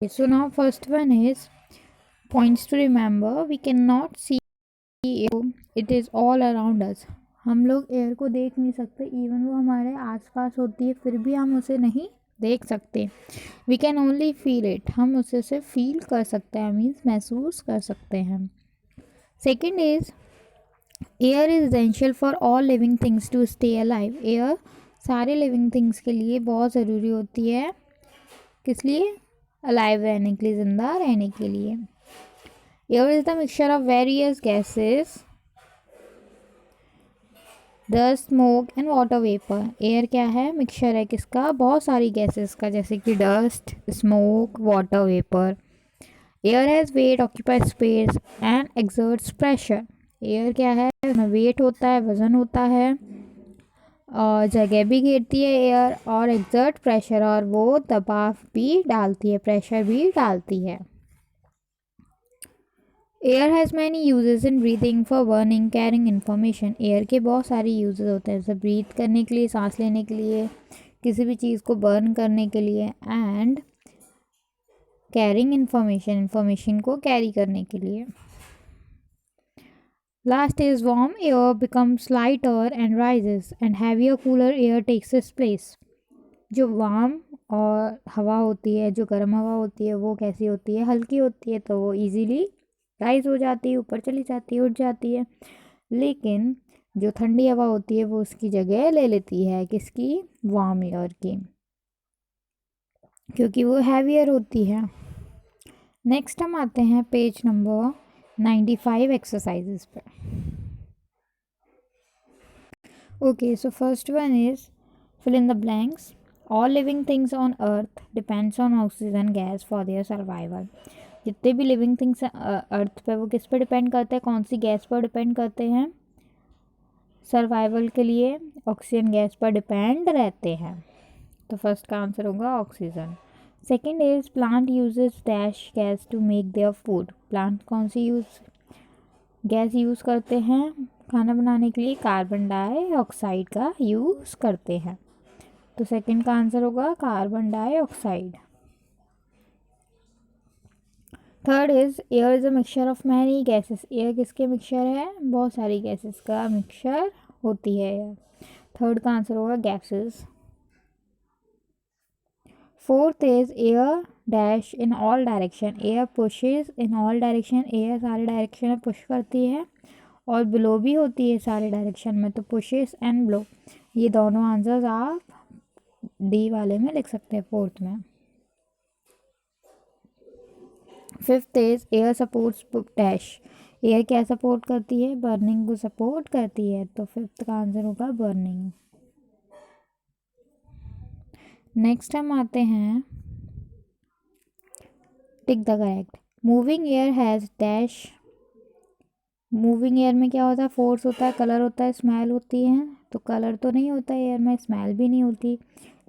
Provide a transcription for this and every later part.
So now first one is points to remember. We cannot see air, it is all around us. हम लोग air को देख नहीं सकते, इवन वो हमारे आसपास होती है फिर भी हम उसे नहीं देख सकते. We can only feel it, हम उसे सिर्फ फील कर सकते हैं, मीन्स महसूस कर सकते हैं. Second is air is essential for all living things to stay alive. Air सारे लिविंग थिंग्स के लिए बहुत ज़रूरी होती है. किस लिए? अलाइव रहने के लिए, ज़िंदा रहने के लिए. Air is the mixture of various gases, dust, smoke and water vapour. Air क्या है? मिक्सचर है किसका? बहुत सारी गैसेस का, जैसे कि dust, smoke, water vapour. Air has wait, occupy space and exerts pressure. Air क्या है? उसमें वेट होता है, वजन होता है, और जगह भी घेरती है एयर, और एक्सर्ट प्रेशर, और वो दबाव भी डालती है, प्रेशर भी डालती है. Air has many uses in breathing, for burning, carrying information. Air के बहुत सारे यूजेस होते हैं, जैसे ब्रीथ करने के लिए, सांस लेने के लिए, किसी भी चीज़ को बर्न करने के लिए, एंड कैरिंग इन्फॉर्मेशन, इन्फॉर्मेशन को कैरी करने के लिए. Last is warm air becomes lighter and rises and heavier cooler air takes its place. जो वार्म और हवा होती है, जो गर्म हवा होती है, वो कैसी होती है? हल्की होती है, तो वो इजीली राइज हो जाती है, ऊपर चली जाती है, उठ जाती है. लेकिन जो ठंडी हवा होती है वो उसकी जगह ले लेती है, किसकी? वार्म एयर की, क्योंकि वो हैवियर होती है. नेक्स्ट हम आते हैं पेज नंबर 95 एक्सरसाइजेस पे. Okay, so first one is fill in the blanks. All living things on earth depends on oxygen gas for their survival. जितने भी लिविंग थिंग्स अर्थ पे, वो किस पे डिपेंड करते हैं? कौन सी गैस पर डिपेंड करते हैं? सर्वाइवल के लिए ऑक्सीजन गैस पर डिपेंड रहते हैं. तो फर्स्ट का आंसर होगा oxygen. Second is plant uses dash gas to make their food. Plant कौन सी गैस यूज़ करते हैं खाना बनाने के लिए? कार्बन डाइऑक्साइड का यूज़ करते हैं. तो सेकेंड का आंसर होगा carbon dioxide. Third is air is a mixture of many gases. Air किसके मिक्सचर है? बहुत सारी गैसेस का मिक्सचर होती है एयर. थर्ड का आंसर होगा gases. Fourth is air dash in all direction. Air pushes in all direction. Air सारे डायरेक्शन में पुश करती है, और ब्लो भी होती है सारे डायरेक्शन में. तो पुशेस एंड ब्लो, ये दोनों आंसर्स आप डी वाले में लिख सकते हैं, फोर्थ में. Fifth is air supports dash. Air क्या सपोर्ट करती है? बर्निंग को सपोर्ट करती है. तो फिफ्थ का आंसर होगा बर्निंग. नेक्स्ट हम आते हैं tick the correct. Moving air has dash. Moving air में क्या होता है? फोर्स होता है, कलर होता है, स्मेल होती है. तो कलर तो नहीं होता एयर में, स्मेल भी नहीं होती,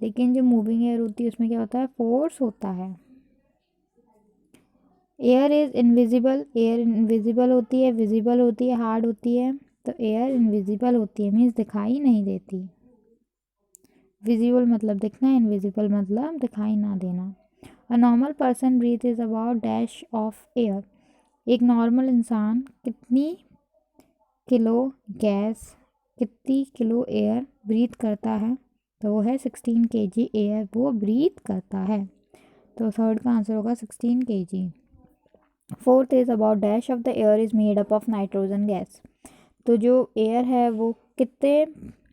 लेकिन जो मूविंग एयर होती है उसमें क्या होता है? फोर्स होता है. Air is invisible. Air invisible होती है, विजिबल होती है, हार्ड होती है. तो एयर इनविजिबल होती है, मीन्स दिखाई नहीं देती. विजिबल मतलब दिखना, इनविजिबल मतलब दिखाई ना देना. A normal person breathe is about dash of air. एक नॉर्मल इंसान कितनी किलो गैस, कितनी किलो एयर ब्रीथ करता है? तो वो है 16 kg एयर वो ब्रीथ करता है. तो थर्ड का आंसर होगा 16 kg. Fourth is about dash of the air is made up of nitrogen gas. तो जो एयर है वो कितने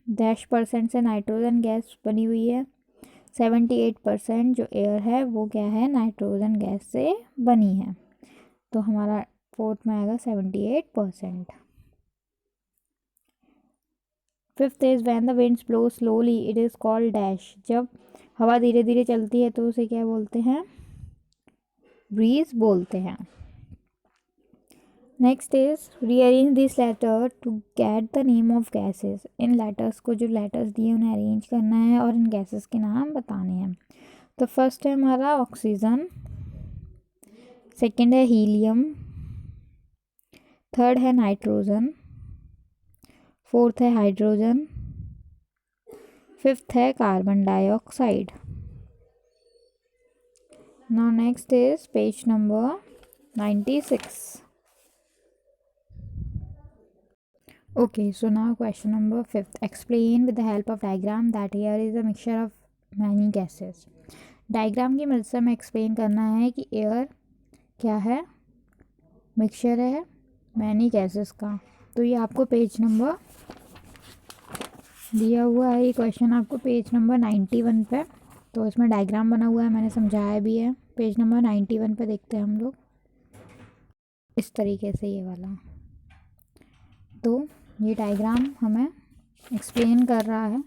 डैश परसेंट से नाइट्रोजन गैस बनी हुई है? 78% जो एयर है वो क्या है? नाइट्रोजन गैस से बनी है. तो हमारा फोर्थ में आएगा 78%. Fifth is when the winds blow slowly it is called dash. जब हवा धीरे धीरे चलती है तो उसे क्या बोलते हैं? ब्रीज बोलते हैं. Next is rearrange this letter to get the name of gases. इन लेटर्स को, जो लेटर्स दिए उन्हें अरेंज करना है और इन गैसेस के नाम बताने हैं. तो फर्स्ट है हमारा ऑक्सीजन, सेकंड है हीलियम, थर्ड है नाइट्रोजन, फोर्थ है हाइड्रोजन, फिफ्थ है carbon dioxide. Now next is page number 96. Okay, so now question number 5. Explain with the help of diagram that air is a mixture of many gases. Diagram की मदद से हमें explain करना है कि air क्या है, मिक्सचर है मैनी गैसेस का। तो ये आपको पेज नंबर दिया हुआ है, ये क्वेश्चन आपको पेज नंबर 91 पे, तो इसमें डायग्राम बना हुआ है, मैंने समझाया भी है। पेज नंबर 91 पे देखते हैं हम लोग इस तरीके से ये वाला। तो ये डायग्राम हमें एक्सप्लेन कर रहा है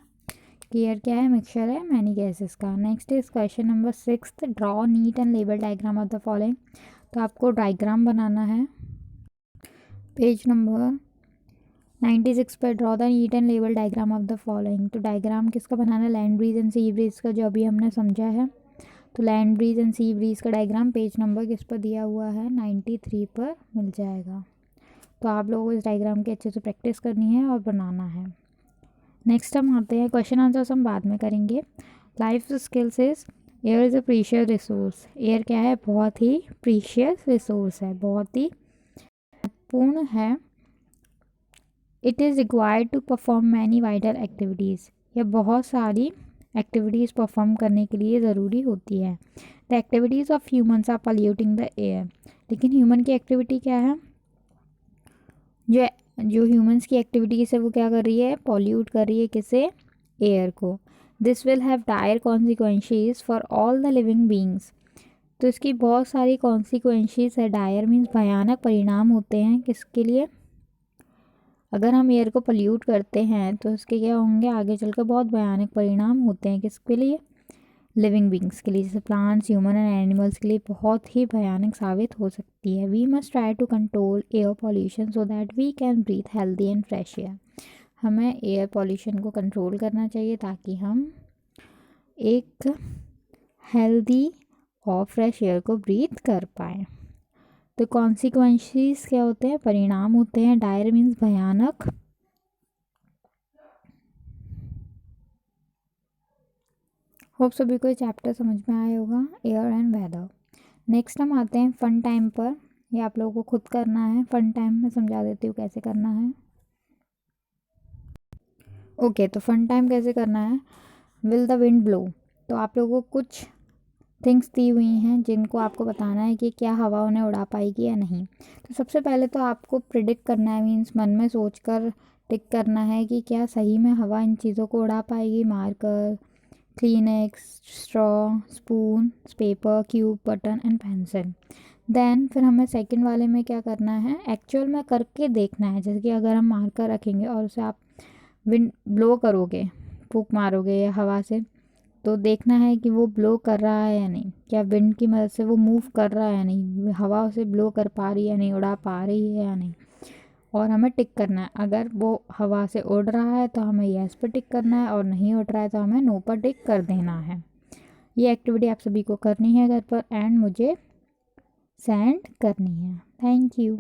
कि एयर क्या है, मिक्सचर है मैनी गैसेस का। Next is question number 6, draw neat and label diagram of the following. तो आपको डायग्राम बनाना है पेज नंबर 96 पर। Draw the neat and label diagram of the following. तो डायग्राम किसका बनाना है, land breeze and sea breeze का, जो अभी हमने समझा है। तो land breeze and sea breeze का डायग्राम पेज नंबर किस पर दिया हुआ है, 93 पर मिल जाएगा। तो आप लोगों को इस डायग्राम की अच्छे से प्रैक्टिस करनी है और बनाना है। नेक्स्ट हम आते हैं, क्वेश्चन आंसर्स हम बाद में करेंगे। Life skills is air is a precious resource. Air क्या है, बहुत ही प्रीशियस रिसोर्स है, बहुत ही महत्वपूर्ण है। It is required to perform many vital activities. यह बहुत सारी एक्टिविटीज़ परफॉर्म करने के लिए ज़रूरी होती है। The activities of humans are polluting the air. लेकिन ह्यूमन की एक्टिविटी क्या है, जो ह्यूमंस की एक्टिविटीज़ है वो क्या कर रही है, पॉल्यूट कर रही है किसे, एयर को। This will have dire consequences for all the living beings. तो इसकी बहुत सारी कॉन्सिक्वेंसेस है, डायर मीन्स भयानक परिणाम होते हैं किसके लिए, अगर हम एयर को पॉल्यूट करते हैं तो इसके क्या होंगे, आगे चलकर बहुत भयानक परिणाम होते हैं किसके लिए, लिविंग बींग्स के लिए, जैसे प्लांट्स, ह्यूमन एंड एनिमल्स के लिए बहुत ही भयानक साबित हो सकती है। We must try to control air pollution so that we can breathe healthy and fresh air. हमें एयर पॉल्यूशन को कंट्रोल करना चाहिए ताकि हम एक हेल्दी और फ्रेश एयर को ब्रीथ कर पाएँ। तो कॉन्सिक्वेंसेस क्या होते हैं, परिणाम होते हैं। डायर मीन्स भयानक। होप सभी को चैप्टर समझ में आया होगा, एयर एंड वेदर। नेक्स्ट हम आते हैं फन टाइम पर। ये आप लोगों को खुद करना है, फन टाइम में समझा देती हूँ कैसे करना है। ओके, तो फन टाइम कैसे करना है, विल द विंड ब्लो। तो आप लोगों को कुछ थिंग्स दी हुई हैं जिनको आपको बताना है कि क्या हवा उन्हें उड़ा पाएगी या नहीं। तो सबसे पहले तो आपको प्रिडिक्ट करना है, मीन्स मन में सोचकर टिक करना है कि क्या सही में हवा इन चीज़ों को उड़ा पाएगी। Marker, Kleenex, straw, spoon, paper, cube, button and pencil. Then फिर हमें सेकंड वाले में क्या करना है, एक्चुअल में करके देखना है। जैसे कि अगर हम मार्कर रखेंगे और उसे आप विंड ब्लो करोगे, फूंक मारोगे या हवा से, तो देखना है कि वो ब्लो कर रहा है या नहीं, क्या विंड की मदद से वो मूव कर रहा है या नहीं, हवा उसे ब्लो कर पा रही है या नहीं, उड़ा पा रही है या नहीं। और हमें टिक करना है, अगर वो हवा से उड़ रहा है तो हमें येस पर टिक करना है और नहीं उड़ रहा है तो हमें नो पर टिक कर देना है। ये एक्टिविटी आप सभी को करनी है घर पर एंड मुझे सेंड करनी है। Thank you.